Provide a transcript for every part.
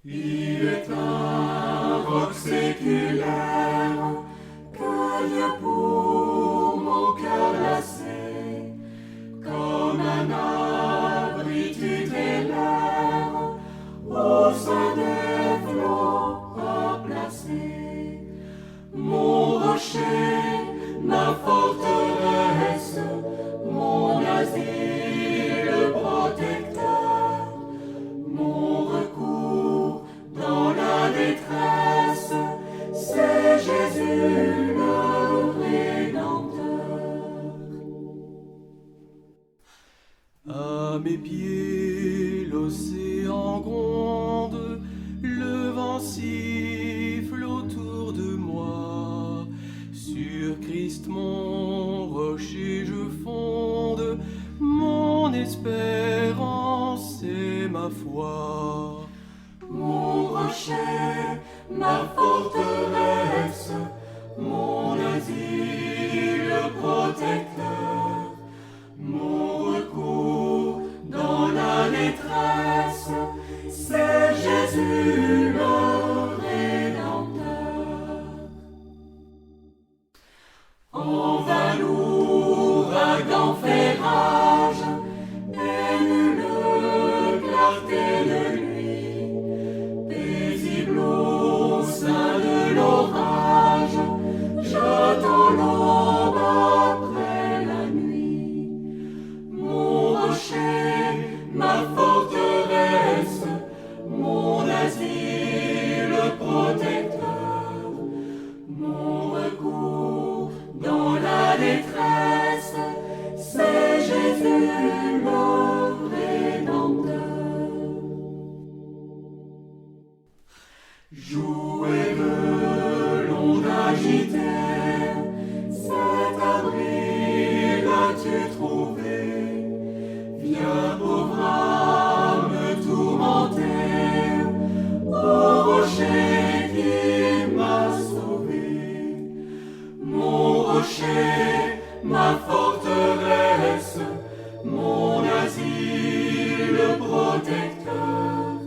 Il est un roc séculaire que Dieu pour mon cœur lassé, comme un abri tutélaire au sein des flots à placer. Mon rocher, ma forteresse, mon asile protecteur, mon recours dans la détresse, c'est Jésus le Rédempteur. À mes pieds, l'océan gronde, le vent siffle autour de moi. Sur Christ mon rocher je fonde, mon espérance et ma foi. Mon rocher, ma forteresse, mon asile protecteur, mon recours dans la détresse, c'est Jésus le Rédempteur. En vain l'ouragan fait rage, et nulle clarté de nuit, paisible au sein de l'orage, j'attends l'aube après la nuit. Mon rocher, ma forteresse, mon asile protecteur, mon recours dans la détresse, c'est Jésus le Rédempteur. Jouez de l'onde agitée, cet abri l'as-tu trouvé? Viens pauvre âme tourmentée, au rocher qui m'a sauvé. Mon rocher, ma forteresse, mon asile protecteur,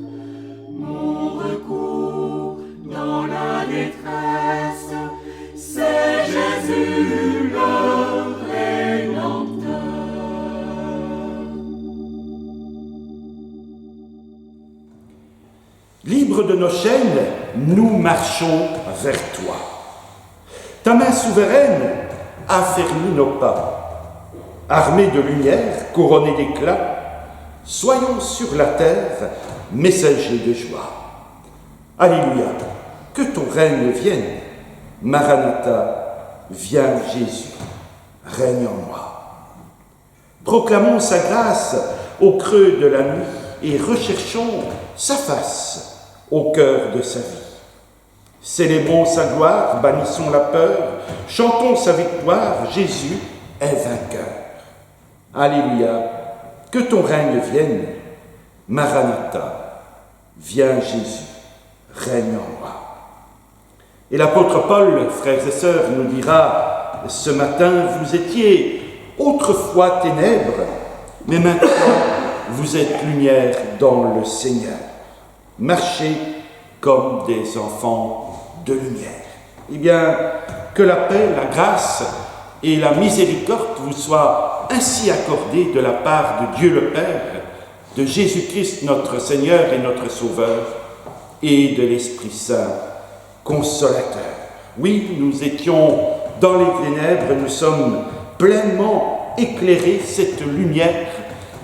mon recours dans la détresse, c'est Jésus le Rédempteur. Libres de nos chaînes, nous marchons vers toi. Ta main souveraine affermit nos pas. Armés de lumière, couronnés d'éclat, soyons sur la terre messagers de joie. Alléluia, que ton règne vienne. Maranatha, viens Jésus, règne en moi. Proclamons sa grâce au creux de la nuit et recherchons sa face au cœur de sa vie. Célébrons sa gloire, bannissons la peur, chantons sa victoire, Jésus est vainqueur. Alléluia, que ton règne vienne. Maranatha, viens Jésus, règne en moi. Et l'apôtre Paul, frères et sœurs, nous dira, ce matin, vous étiez autrefois ténèbres, mais maintenant, vous êtes lumière dans le Seigneur. Marchez comme des enfants de lumière. Eh bien, que la paix, la grâce et la miséricorde vous soient ainsi accordées de la part de Dieu le Père, de Jésus-Christ notre Seigneur et notre Sauveur, et de l'Esprit Saint, consolateur. Oui, nous étions dans les ténèbres, nous sommes pleinement éclairés, cette lumière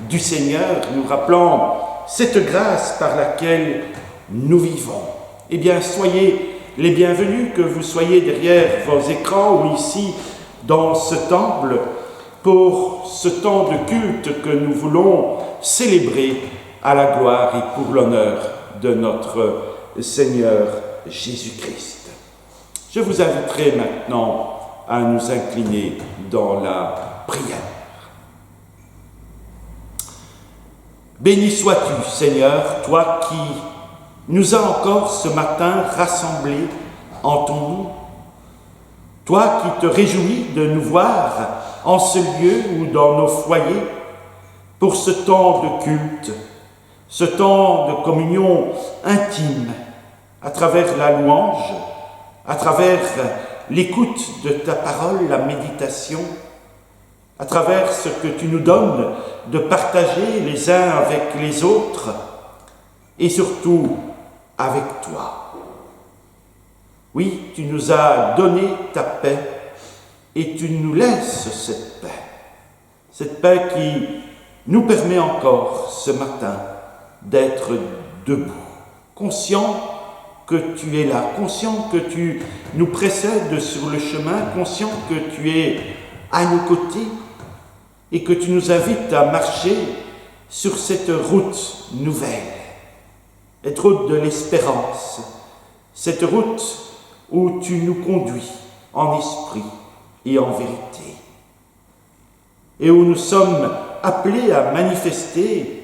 du Seigneur, nous rappelant cette grâce par laquelle nous vivons. Eh bien, soyez les bienvenus, que vous soyez derrière vos écrans ou ici dans ce temple, pour ce temps de culte que nous voulons célébrer à la gloire et pour l'honneur de notre Seigneur Jésus-Christ. Je vous inviterai maintenant à nous incliner dans la prière. Béni sois-tu, Seigneur, toi qui nous as encore ce matin rassemblés en ton nom. Toi qui te réjouis de nous voir en ce lieu ou dans nos foyers pour ce temps de culte, ce temps de communion intime à travers la louange, à travers l'écoute de ta parole, la méditation, à travers ce que tu nous donnes de partager les uns avec les autres et surtout avec toi. Oui, tu nous as donné ta paix et tu nous laisses cette paix qui nous permet encore ce matin d'être debout, conscient que tu es là, conscient que tu nous précèdes sur le chemin, conscient que tu es à nos côtés et que tu nous invites à marcher sur cette route nouvelle, cette route de l'espérance, cette route où tu nous conduis en esprit et en vérité, et où nous sommes appelés à manifester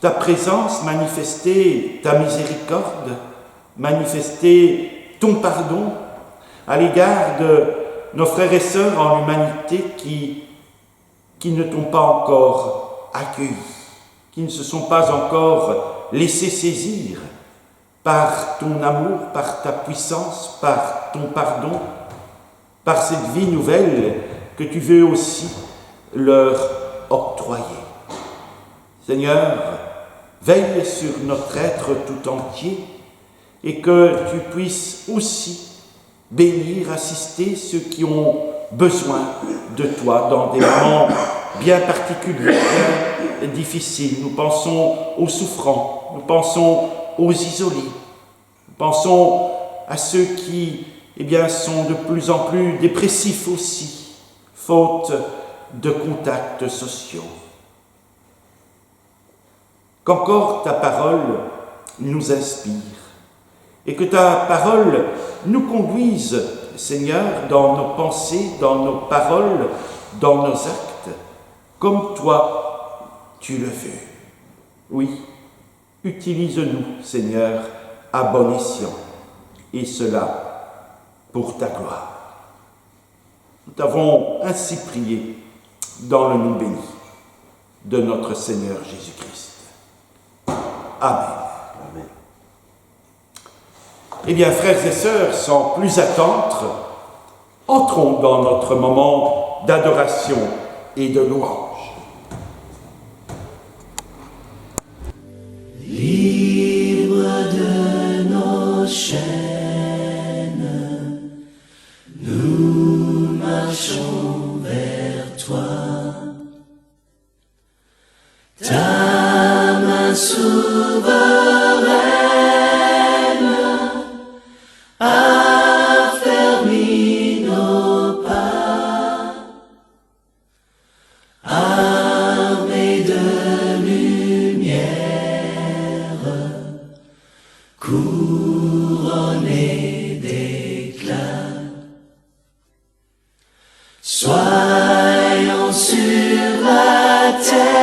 ta présence, manifester ta miséricorde, manifester ton pardon à l'égard de nos frères et sœurs en humanité qui ne t'ont pas encore accueillis, qui ne se sont pas encore laissés saisir par ton amour, par ta puissance, par ton pardon, par cette vie nouvelle que tu veux aussi leur octroyer. Seigneur, veille sur notre être tout entier et que tu puisses aussi bénir, assister ceux qui ont besoin de toi dans des moments bien particuliers, bien difficiles. Nous pensons aux souffrants, nous pensons aux isolés, nous pensons à ceux qui sont de plus en plus dépressifs aussi, faute de contacts sociaux. Qu'encore ta parole nous inspire et que ta parole nous conduise, Seigneur, dans nos pensées, dans nos paroles, dans nos actes, comme toi tu le veux. Oui, utilise-nous, Seigneur, à bon escient, et cela pour ta gloire. Nous t'avons ainsi prié dans le nom béni de notre Seigneur Jésus-Christ. Amen. Amen. Eh bien, frères et sœurs, sans plus attendre, entrons dans notre moment d'adoration et de louange. Libre de nos chaînes, nous marchons vers toi. Ta main souveraine a fermé nos pas, armés de lumière, couronnés d'éclat. Soyons sur la terre,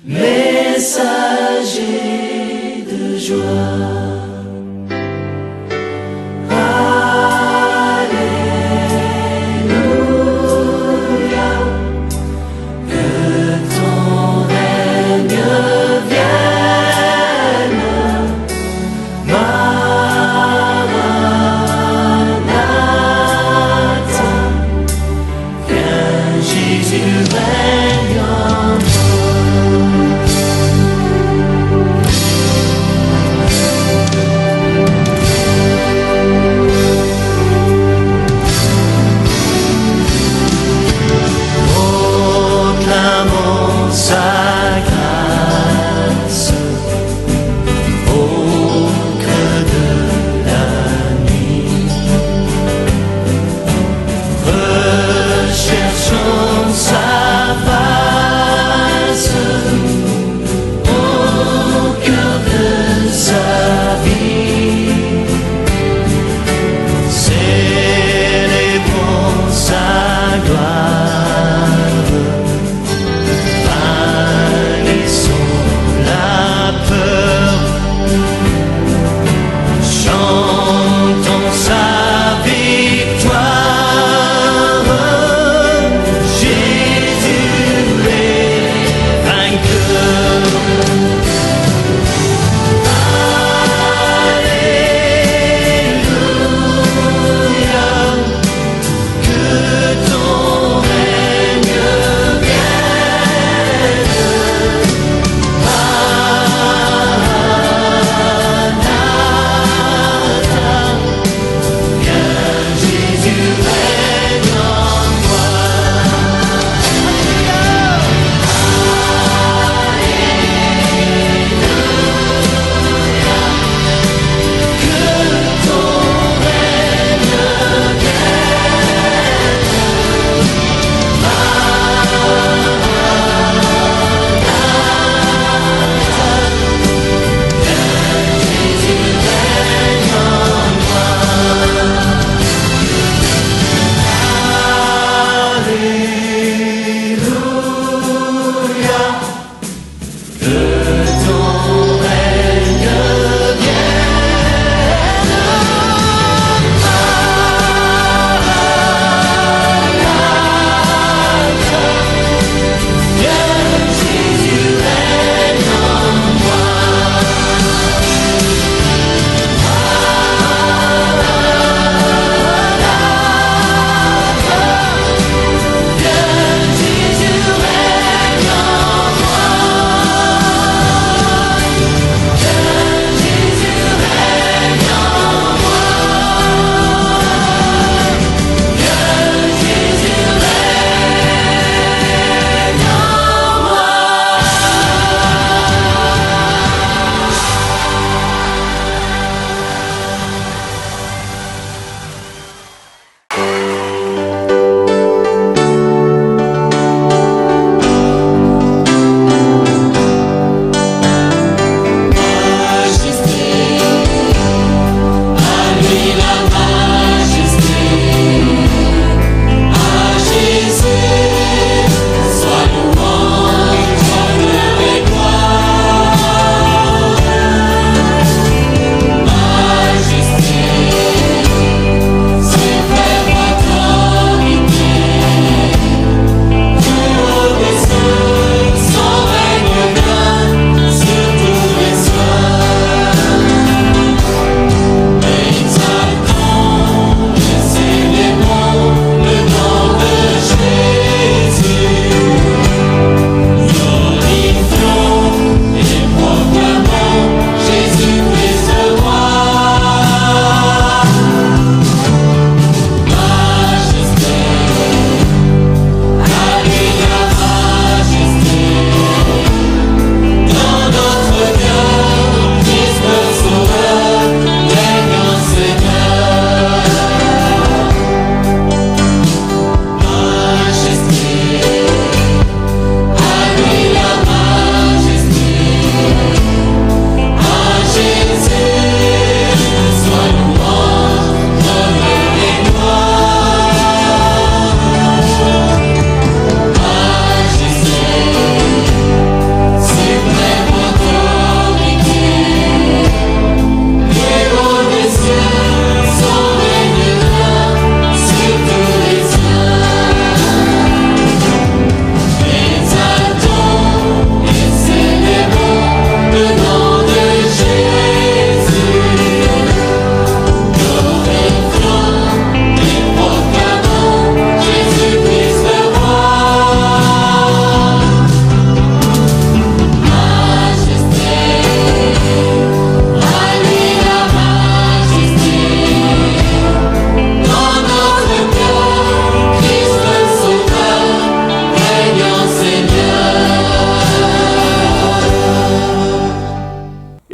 messagers de joie. My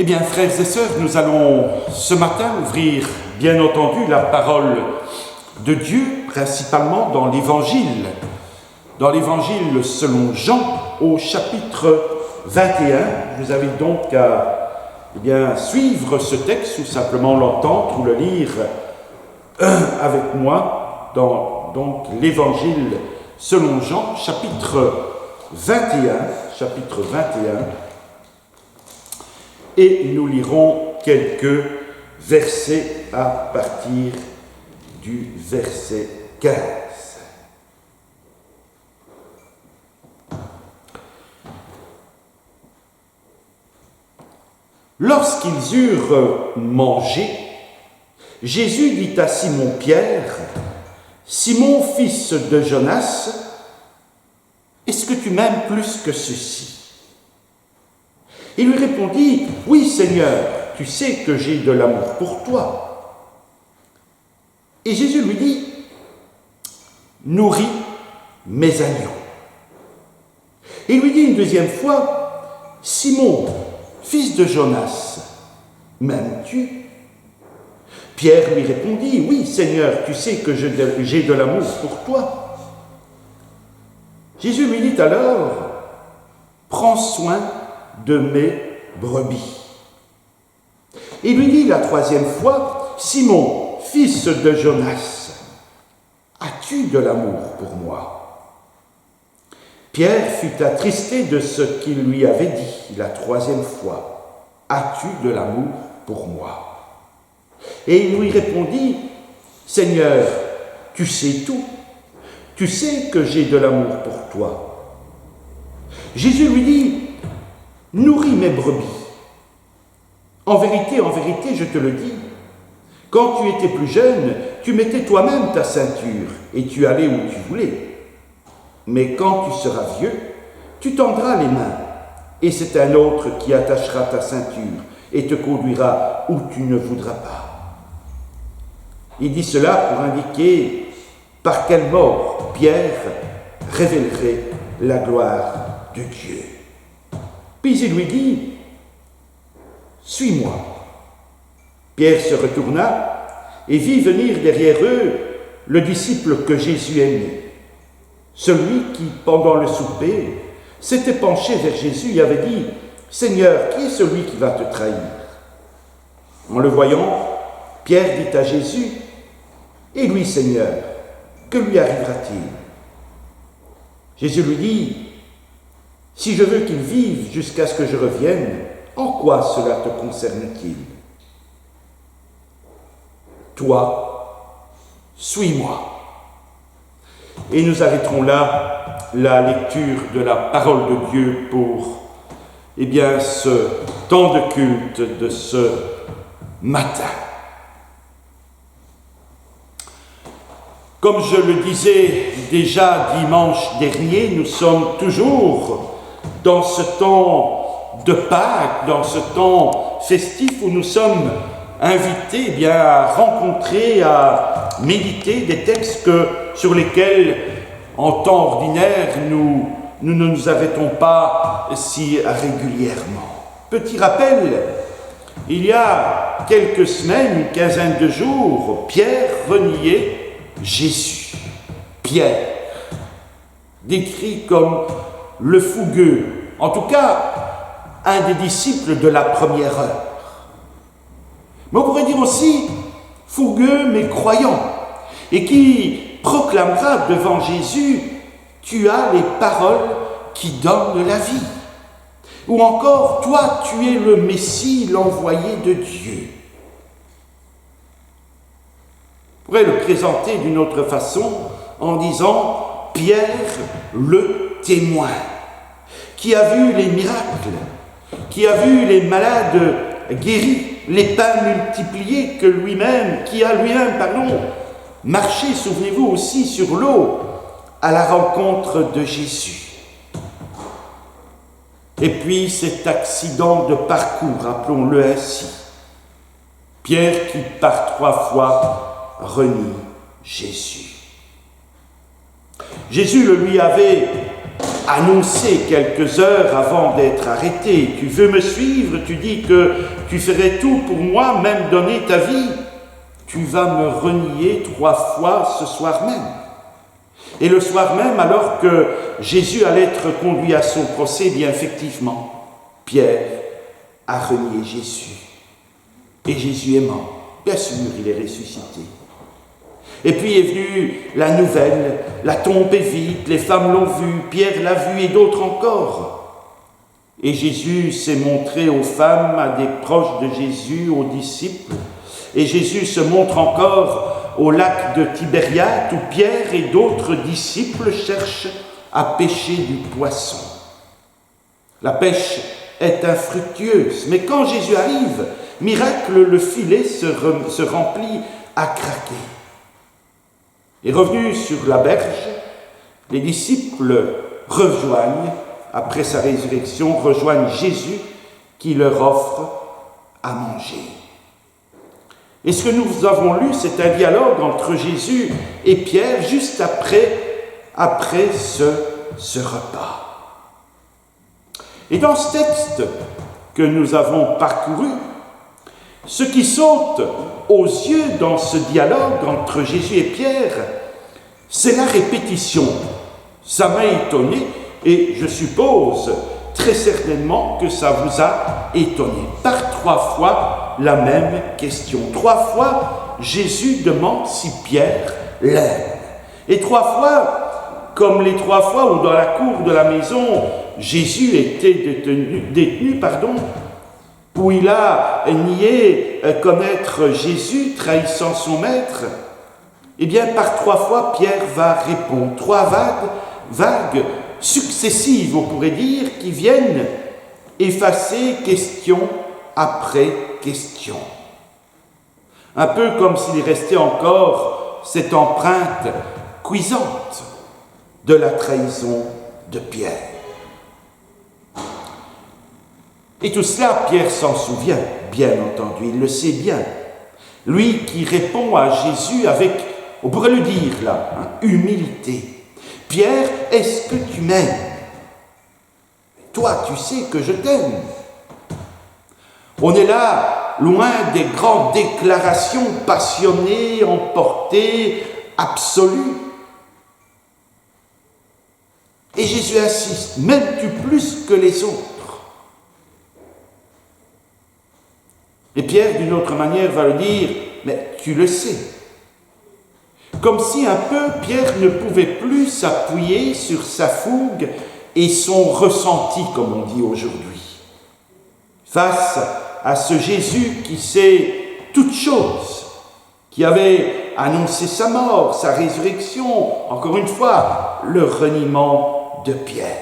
bien, frères et sœurs, nous allons ce matin ouvrir, bien entendu, la parole de Dieu, principalement dans l'Évangile selon Jean, au chapitre 21. Je vous invite donc à suivre ce texte, ou simplement l'entendre ou le lire avec moi dans l'Évangile selon Jean, chapitre 21, et nous lirons quelques versets à partir du verset 15. Lorsqu'ils eurent mangé, Jésus dit à Simon-Pierre, « Simon, fils de Jonas, est-ce que tu m'aimes plus que ceci ?» Il lui répondit, « Oui, Seigneur, tu sais que j'ai de l'amour pour toi. » Et Jésus lui dit, « Nourris mes agneaux. » Il lui dit une deuxième fois, « Simon, fils de Jonas, m'aimes-tu » Pierre lui répondit, « Oui, Seigneur, tu sais que j'ai de l'amour pour toi. » Jésus lui dit alors, « Prends soin de mes brebis. » Il lui dit la troisième fois, « Simon, fils de Jonas, as-tu de l'amour pour moi ?» Pierre fut attristé de ce qu'il lui avait dit la troisième fois, « As-tu de l'amour pour moi ?» Et il lui répondit, « Seigneur, tu sais tout, tu sais que j'ai de l'amour pour toi. » Jésus lui dit, « Nourris mes brebis. En vérité, je te le dis, quand tu étais plus jeune, tu mettais toi-même ta ceinture et tu allais où tu voulais. Mais quand tu seras vieux, tu tendras les mains et c'est un autre qui attachera ta ceinture et te conduira où tu ne voudras pas. » Il dit cela pour indiquer par quelle mort Pierre révélerait la gloire de Dieu. Puis il lui dit, « Suis-moi. » Pierre se retourna et vit venir derrière eux le disciple que Jésus aimait, celui qui, pendant le souper, s'était penché vers Jésus et avait dit, « Seigneur, qui est celui qui va te trahir ?» En le voyant, Pierre dit à Jésus, « Et lui, Seigneur, que lui arrivera-t-il » Jésus lui dit, « Si je veux qu'il vive jusqu'à ce que je revienne, en quoi cela te concerne-t-il ? Toi, suis-moi. » Et nous arrêterons là la lecture de la parole de Dieu pour, ce temps de culte de ce matin. Comme je le disais déjà dimanche dernier, nous sommes toujours dans ce temps de Pâques, dans ce temps festif où nous sommes invités à rencontrer, à méditer des textes sur lesquels, en temps ordinaire, nous ne nous arrêtons pas si régulièrement. Petit rappel, il y a quelques semaines, une quinzaine de jours, Pierre reniait Jésus. Pierre, décrit comme le fougueux, en tout cas, un des disciples de la première heure. Mais on pourrait dire aussi fougueux mais croyant, et qui proclamera devant Jésus « Tu as les paroles qui donnent la vie ». Ou encore « Toi, tu es le Messie, l'envoyé de Dieu ». On pourrait le présenter d'une autre façon en disant « Pierre, le témoin », qui a vu les miracles, qui a vu les malades guéris, les pains multipliés, qui a lui-même, marché, souvenez-vous aussi, sur l'eau, à la rencontre de Jésus. Et puis cet accident de parcours, appelons-le ainsi. Pierre qui par 3 fois renie Jésus. Jésus le lui avait annoncé quelques heures avant d'être arrêté. Tu veux me suivre, tu dis que tu ferais tout pour moi, même donner ta vie. Tu vas me renier 3 fois ce soir même. Et le soir même, alors que Jésus allait être conduit à son procès, bien effectivement, Pierre a renié Jésus. Et Jésus est mort. Bien sûr, il est ressuscité. Et puis est venue la nouvelle, la tombe est vide, les femmes l'ont vu, Pierre l'a vu et d'autres encore. Et Jésus s'est montré aux femmes, à des proches de Jésus, aux disciples. Et Jésus se montre encore au lac de Tibériade où Pierre et d'autres disciples cherchent à pêcher du poisson. La pêche est infructueuse, mais quand Jésus arrive, miracle, le filet se remplit à craquer. Et revenus sur la berge, les disciples après sa résurrection, rejoignent Jésus qui leur offre à manger. Et ce que nous avons lu, c'est un dialogue entre Jésus et Pierre juste après ce repas. Et dans ce texte que nous avons parcouru, ce qui saute aux yeux dans ce dialogue entre Jésus et Pierre, c'est la répétition. Ça m'a étonné et je suppose très certainement que ça vous a étonné. Par 3 fois la même question. 3 fois, Jésus demande si Pierre l'aime. Et 3 fois, comme les 3 fois où dans la cour de la maison, Jésus était détenu, où il a nié connaître Jésus, trahissant son maître, eh bien, par 3 fois, Pierre va répondre. 3 vagues successives, on pourrait dire, qui viennent effacer question après question. Un peu comme s'il restait encore cette empreinte cuisante de la trahison de Pierre. Et tout cela, Pierre s'en souvient, bien entendu, il le sait bien. Lui qui répond à Jésus avec, on pourrait le dire là, humilité. Pierre, est-ce que tu m'aimes? Toi, tu sais que je t'aime. On est là, loin des grandes déclarations passionnées, emportées, absolues. Et Jésus insiste, m'aimes-tu plus que les autres? Et Pierre, d'une autre manière, va le dire, mais tu le sais. Comme si un peu Pierre ne pouvait plus s'appuyer sur sa fougue et son ressenti, comme on dit aujourd'hui. Face à ce Jésus qui sait toutes choses, qui avait annoncé sa mort, sa résurrection, encore une fois, le reniement de Pierre.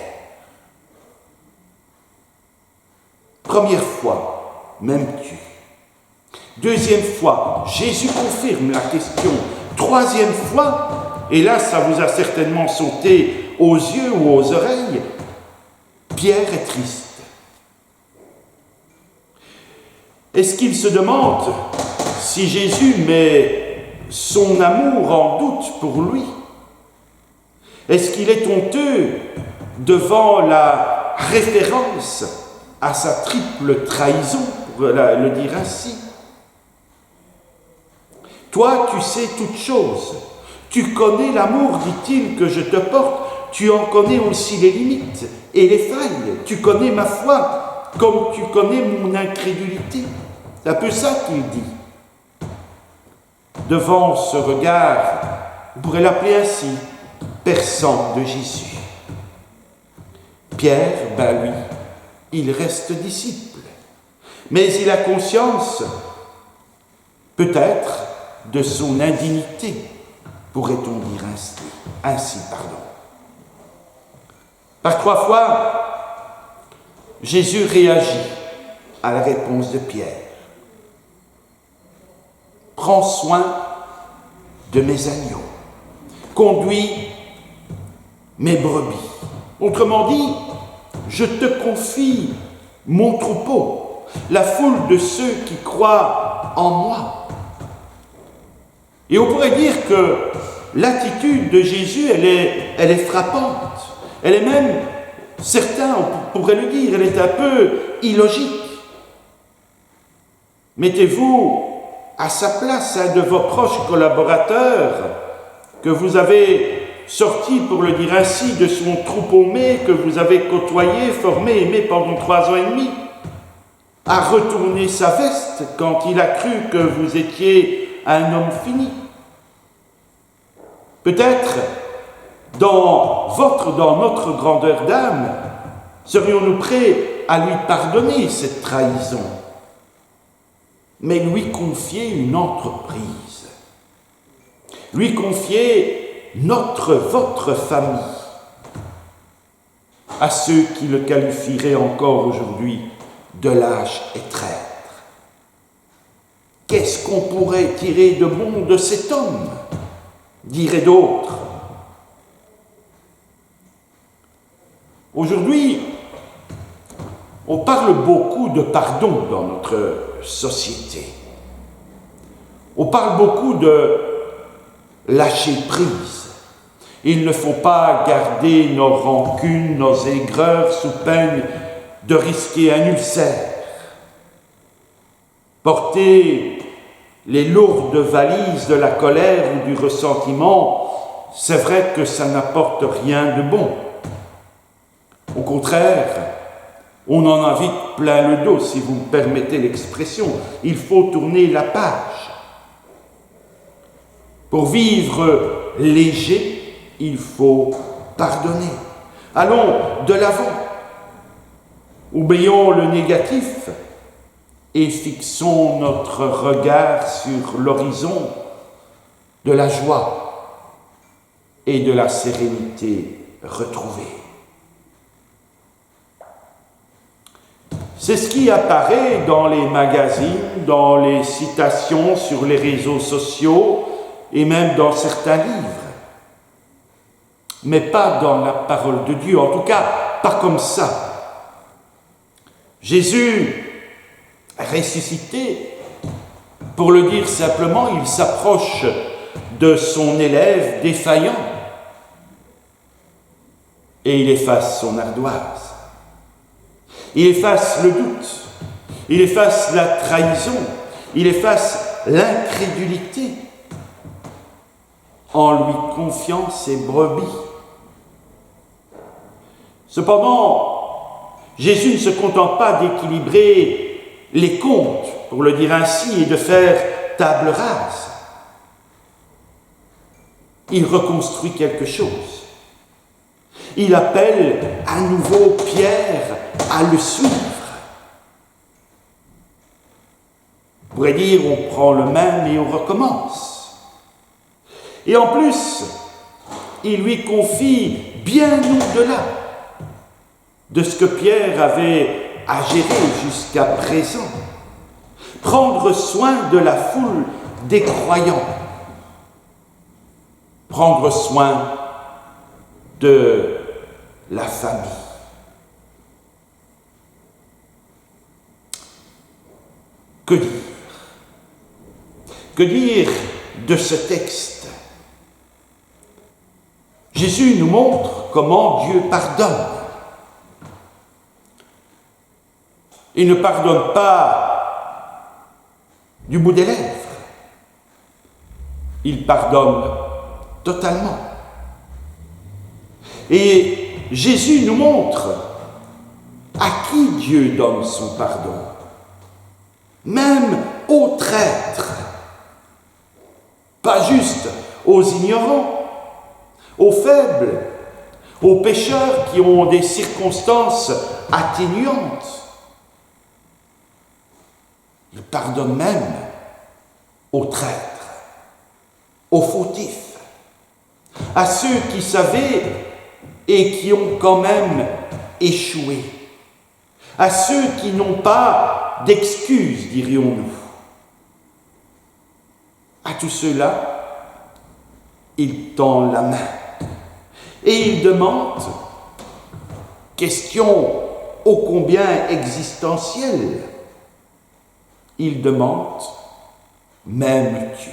Première fois, m'aimes-tu? Deuxième fois, Jésus confirme la question. 3e fois, et là ça vous a certainement sauté aux yeux ou aux oreilles, Pierre est triste. Est-ce qu'il se demande si Jésus met son amour en doute pour lui? Est-ce qu'il est honteux devant la référence à sa triple trahison, pour le dire ainsi? Toi, tu sais toutes choses. Tu connais l'amour, dit-il, que je te porte. Tu en connais aussi les limites et les failles. Tu connais ma foi, comme tu connais mon incrédulité. C'est un peu ça qu'il dit. Devant ce regard, on pourrait l'appeler ainsi, perçant de Jésus. Pierre, lui, il reste disciple. Mais il a conscience, peut-être, de son indignité, pourrait-on dire ainsi. Par 3 fois, Jésus réagit à la réponse de Pierre. Prends soin de mes agneaux, conduis mes brebis. Autrement dit, je te confie mon troupeau, la foule de ceux qui croient en moi. Et on pourrait dire que l'attitude de Jésus, elle est frappante. Elle est même certains pourraient le dire, elle est un peu illogique. Mettez-vous à sa place, un de vos proches collaborateurs que vous avez sorti, pour le dire ainsi, de son troupeau mets, que vous avez côtoyé, formé, aimé pendant 3 ans et demi, a retourné sa veste quand il a cru que vous étiez un homme fini. Peut-être, dans notre grandeur d'âme, serions-nous prêts à lui pardonner cette trahison, mais lui confier une entreprise, lui confier votre famille, à ceux qui le qualifieraient encore aujourd'hui de lâche et traître. Qu'est-ce qu'on pourrait tirer de bon de cet homme, diraient d'autres. Aujourd'hui, on parle beaucoup de pardon dans notre société. On parle beaucoup de lâcher prise. Il ne faut pas garder nos rancunes, nos aigreurs sous peine de risquer un ulcère. Porter les lourdes valises de la colère ou du ressentiment, c'est vrai que ça n'apporte rien de bon. Au contraire, on en a vite plein le dos, si vous me permettez l'expression. Il faut tourner la page. Pour vivre léger, il faut pardonner. Allons de l'avant. Oublions le négatif et fixons notre regard sur l'horizon de la joie et de la sérénité retrouvée. C'est ce qui apparaît dans les magazines, dans les citations sur les réseaux sociaux et même dans certains livres. Mais pas dans la parole de Dieu, en tout cas pas comme ça. Jésus, ressuscité, pour le dire simplement, il s'approche de son élève défaillant et il efface son ardoise. Il efface le doute, il efface la trahison, il efface l'incrédulité en lui confiant ses brebis. Cependant, Jésus ne se contente pas d'équilibrer les comptes, pour le dire ainsi, et de faire table rase. Il reconstruit quelque chose. Il appelle à nouveau Pierre à le suivre. On pourrait dire, on prend le même et on recommence. Et en plus, il lui confie bien au-delà de ce que Pierre avait à gérer jusqu'à présent. Prendre soin de la foule des croyants. Prendre soin de la famille. Que dire? Que dire de ce texte? Jésus nous montre comment Dieu pardonne. Il ne pardonne pas du bout des lèvres. Il pardonne totalement. Et Jésus nous montre à qui Dieu donne son pardon. Même aux traîtres. Pas juste aux ignorants, aux faibles, aux pécheurs qui ont des circonstances atténuantes. Il pardonne même aux traîtres, aux fautifs, à ceux qui savaient et qui ont quand même échoué, à ceux qui n'ont pas d'excuses, dirions-nous. À tous ceux-là, il tend la main et il demande, question ô combien existentielle, il demande, m'aimes-tu?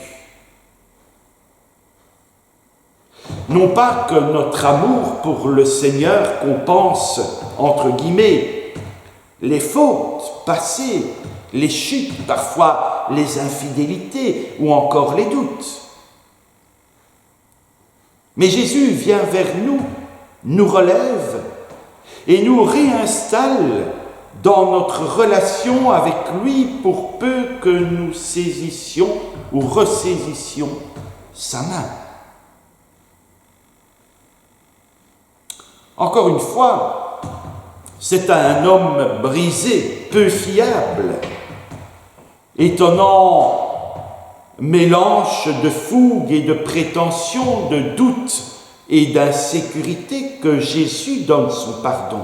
Non pas que notre amour pour le Seigneur compense, entre guillemets, les fautes passées, les chutes, parfois les infidélités ou encore les doutes. Mais Jésus vient vers nous relève et nous réinstalle dans notre relation avec lui pour peu que nous saisissions ou ressaisissions sa main. Encore une fois, c'est un homme brisé, peu fiable, étonnant mélange de fougue et de prétention, de doute et d'insécurité que Jésus donne son pardon,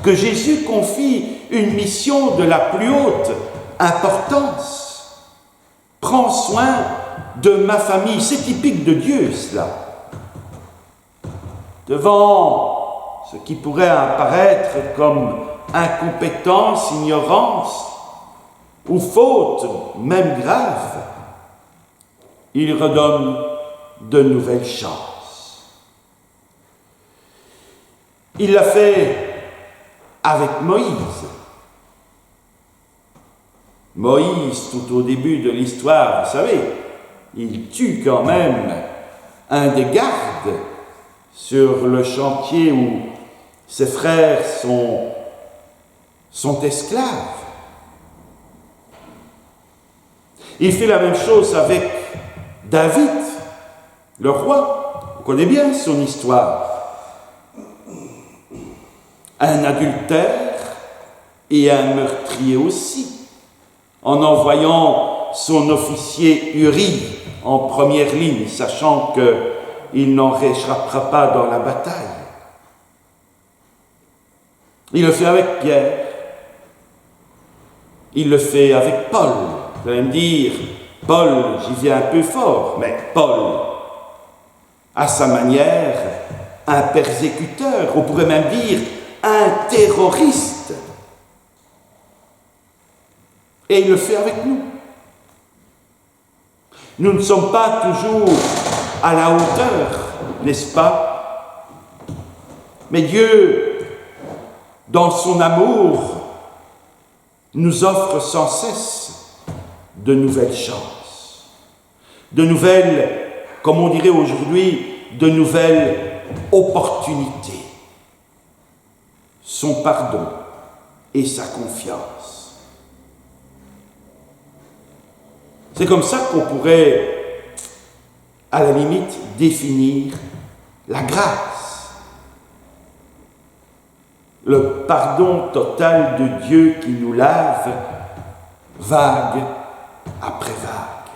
que Jésus confie une mission de la plus haute importance. Prends soin de ma famille, c'est typique de Dieu cela. Devant ce qui pourrait apparaître comme incompétence, ignorance ou faute, même grave, il redonne de nouvelles chances. Il l'a fait avec Moïse. Moïse, tout au début de l'histoire, vous savez, il tue quand même un des gardes sur le chantier où ses frères sont esclaves. Il fait la même chose avec David, le roi. On connaît bien son histoire. Un adultère et un meurtrier aussi, en envoyant son officier Uri en première ligne, sachant qu'il n'en réchappera pas dans la bataille. Il le fait avec Pierre. Il le fait avec Paul. Vous allez me dire, Paul, j'y viens un peu fort, mais Paul, à sa manière, un persécuteur, on pourrait même dire un terroriste. Et il le fait avec nous. Nous ne sommes pas toujours à la hauteur, n'est-ce pas? Mais Dieu, dans son amour, nous offre sans cesse de nouvelles chances, de nouvelles, comme on dirait aujourd'hui, de nouvelles opportunités. Son pardon et sa confiance. C'est comme ça qu'on pourrait, à la limite, définir la grâce. Le pardon total de Dieu qui nous lave, vague après vague.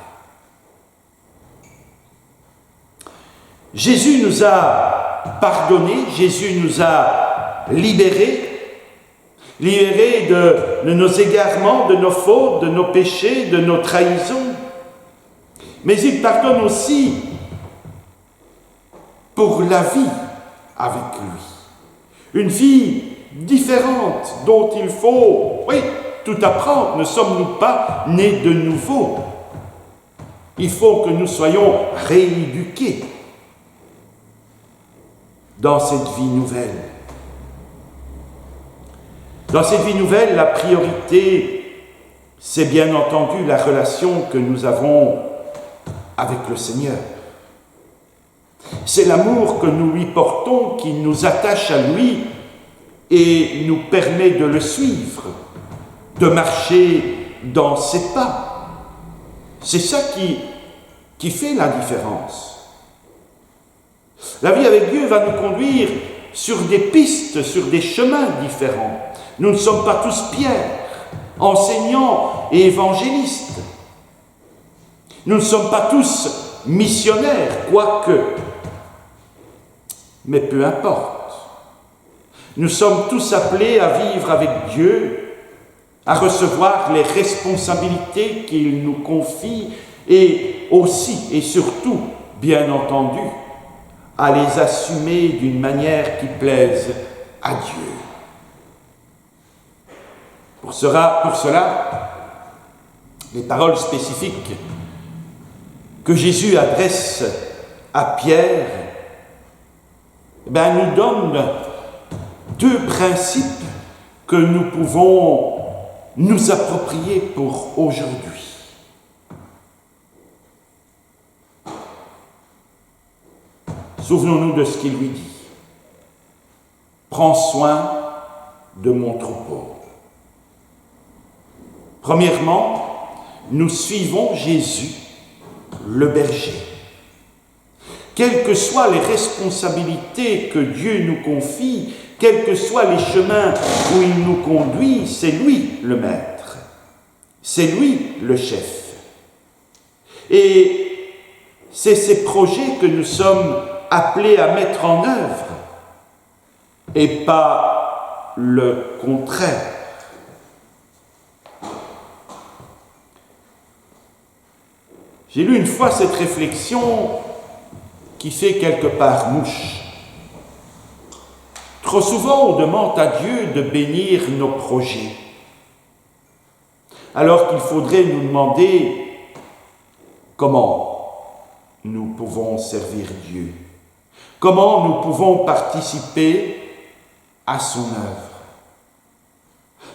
Jésus nous a pardonné, Jésus nous a libérés de nos égarements, de nos fautes, de nos péchés, de nos trahisons. Mais il pardonne aussi pour la vie avec lui. Une vie différente dont il faut, tout apprendre. Ne sommes-nous pas nés de nouveau? Il faut que nous soyons rééduqués dans cette vie nouvelle. Dans cette vie nouvelle, la priorité, c'est bien entendu la relation que nous avons avec le Seigneur. C'est l'amour que nous lui portons qui nous attache à lui et nous permet de le suivre, de marcher dans ses pas. C'est ça qui fait la différence. La vie avec Dieu va nous conduire sur des pistes, sur des chemins différents. Nous ne sommes pas tous Pierre, enseignants et évangélistes. Nous ne sommes pas tous missionnaires, quoique. Mais peu importe. Nous sommes tous appelés à vivre avec Dieu, à recevoir les responsabilités qu'il nous confie et aussi et surtout, bien entendu, à les assumer d'une manière qui plaise à Dieu. Pour cela, les paroles spécifiques que Jésus adresse à Pierre nous donne deux principes que nous pouvons nous approprier pour aujourd'hui. Souvenons-nous de ce qu'il lui dit. Prends soin de mon troupeau. Premièrement, nous suivons Jésus, le berger. Quelles que soient les responsabilités que Dieu nous confie, quels que soient les chemins où il nous conduit, c'est lui le maître, c'est lui le chef. Et c'est ces projets que nous sommes appelés à mettre en œuvre, et pas le contraire. J'ai lu une fois cette réflexion qui fait quelque part mouche. Trop souvent, on demande à Dieu de bénir nos projets, alors qu'il faudrait nous demander comment nous pouvons servir Dieu, comment nous pouvons participer à son œuvre.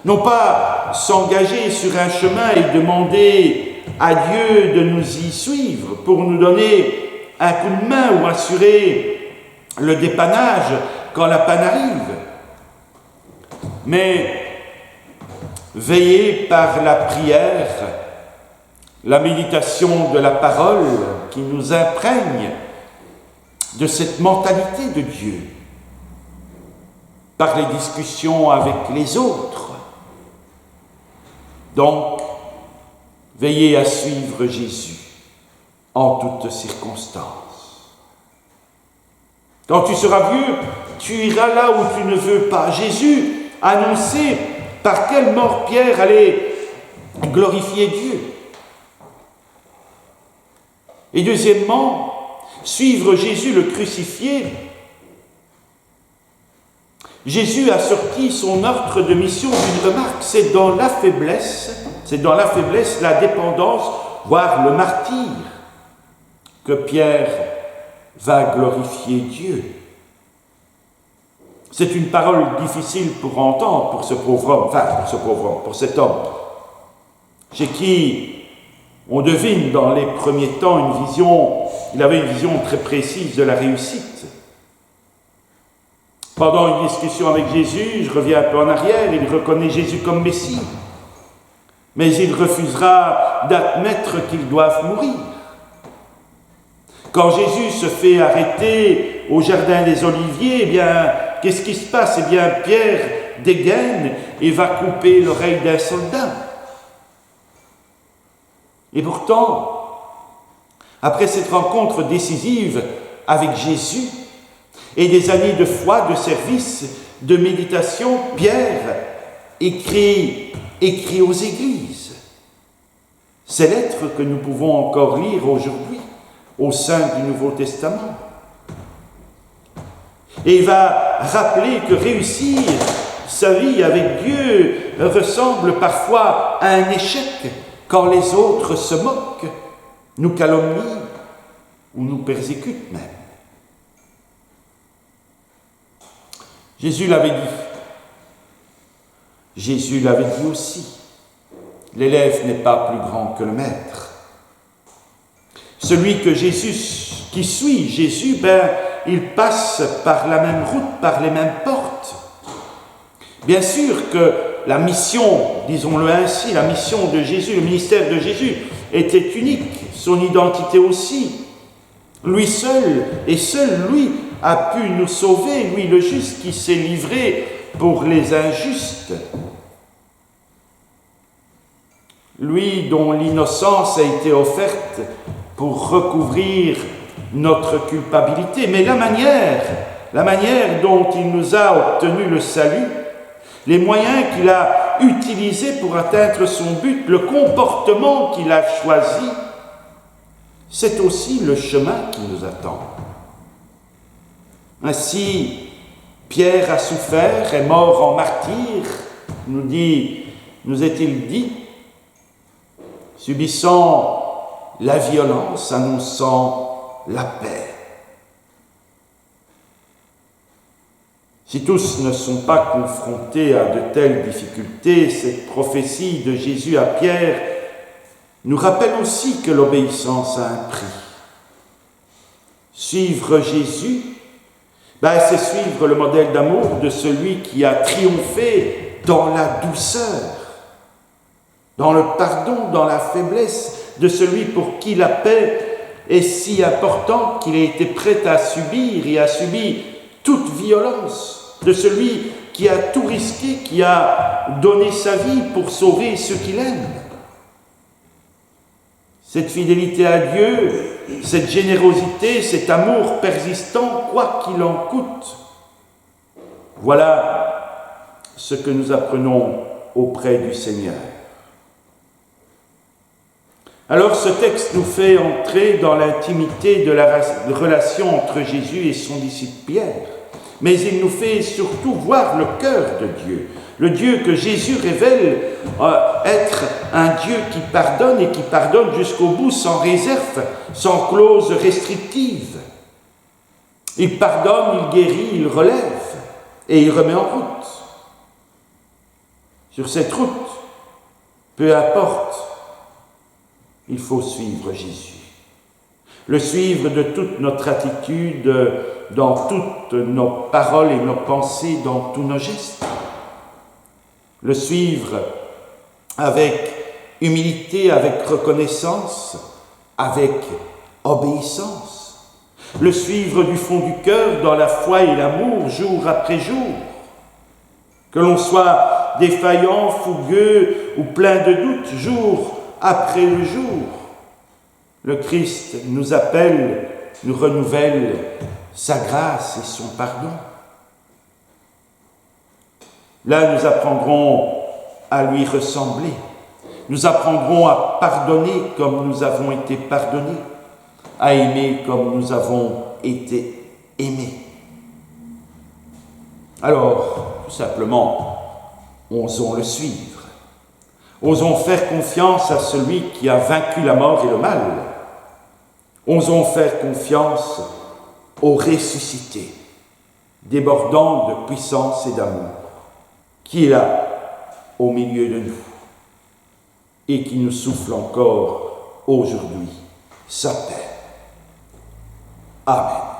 Non pas s'engager sur un chemin et demander à Dieu de nous y suivre pour nous donner un coup de main ou assurer le dépannage quand la panne arrive, mais veiller par la prière, la méditation de la parole qui nous imprègne de cette mentalité de Dieu, par les discussions avec les autres. Donc, veillez à suivre Jésus en toutes circonstances. Quand tu seras vieux, tu iras là où tu ne veux pas. Jésus a annoncé par quelle mort Pierre allait glorifier Dieu. Et deuxièmement, suivre Jésus le crucifié. Jésus a sorti son ordre de mission d'une remarque, c'est dans la faiblesse, la dépendance, voire le martyre, que Pierre va glorifier Dieu. C'est une parole difficile pour entendre pour ce pauvre homme, pour cet homme, chez qui on devine dans les premiers temps il avait une vision très précise de la réussite. Pendant une discussion avec Jésus, je reviens un peu en arrière, il reconnaît Jésus comme Messie, mais il refusera d'admettre qu'ils doivent mourir. Quand Jésus se fait arrêter au jardin des Oliviers, eh bien, qu'est-ce qui se passe? Eh bien, Pierre dégaine et va couper l'oreille d'un soldat. Et pourtant, après cette rencontre décisive avec Jésus et des années de foi, de service, de méditation, Pierre écrit aux églises ces lettres que nous pouvons encore lire aujourd'hui au sein du Nouveau Testament. Et il va rappeler que réussir sa vie avec Dieu ressemble parfois à un échec quand les autres se moquent, nous calomnient ou nous persécutent même. Jésus l'avait dit. Jésus l'avait dit aussi. L'élève n'est pas plus grand que le maître. Celui qui suit Jésus, il passe par la même route, par les mêmes portes. Bien sûr que la mission, disons-le ainsi, la mission de Jésus, le ministère de Jésus était unique, son identité aussi. Lui seul, et seul lui, a pu nous sauver, lui le juste qui s'est livré pour les injustes. Lui dont l'innocence a été offerte pour recouvrir notre culpabilité. Mais la manière dont il nous a obtenu le salut, les moyens qu'il a utilisés pour atteindre son but, le comportement qu'il a choisi, c'est aussi le chemin qui nous attend. Ainsi, Pierre a souffert, est mort en martyr, nous est-il dit, subissant la violence, annonçant la paix. Si tous ne sont pas confrontés à de telles difficultés, cette prophétie de Jésus à Pierre nous rappelle aussi que l'obéissance a un prix. Suivre Jésus, c'est suivre le modèle d'amour de celui qui a triomphé dans la douceur, dans le pardon, dans la faiblesse, de celui pour qui la paix est si importante qu'il a été prêt à subir et a subi toute violence, de celui qui a tout risqué, qui a donné sa vie pour sauver ceux qu'il aime. Cette fidélité à Dieu, cette générosité, cet amour persistant, quoi qu'il en coûte, voilà ce que nous apprenons auprès du Seigneur. Alors ce texte nous fait entrer dans l'intimité de la relation entre Jésus et son disciple Pierre, mais il nous fait surtout voir le cœur de Dieu, le Dieu que Jésus révèle être un Dieu qui pardonne et qui pardonne jusqu'au bout sans réserve, sans clause restrictive. Il pardonne, il guérit, il relève et il remet en route. Sur cette route, peu importe, il faut suivre Jésus. Le suivre de toute notre attitude, dans toutes nos paroles et nos pensées, dans tous nos gestes. Le suivre avec humilité, avec reconnaissance, avec obéissance. Le suivre du fond du cœur, dans la foi et l'amour, jour après jour. Que l'on soit défaillant, fougueux ou plein de doutes, jour après le jour. Le Christ nous appelle, nous renouvelle sa grâce et son pardon. Là, nous apprendrons à lui ressembler. Nous apprendrons à pardonner comme nous avons été pardonnés, à aimer comme nous avons été aimés. Alors, tout simplement, osons le suivre. Osons faire confiance à celui qui a vaincu la mort et le mal. Osons faire confiance au ressuscité, débordant de puissance et d'amour, qui est là, au milieu de nous, et qui nous souffle encore aujourd'hui sa paix. Amen.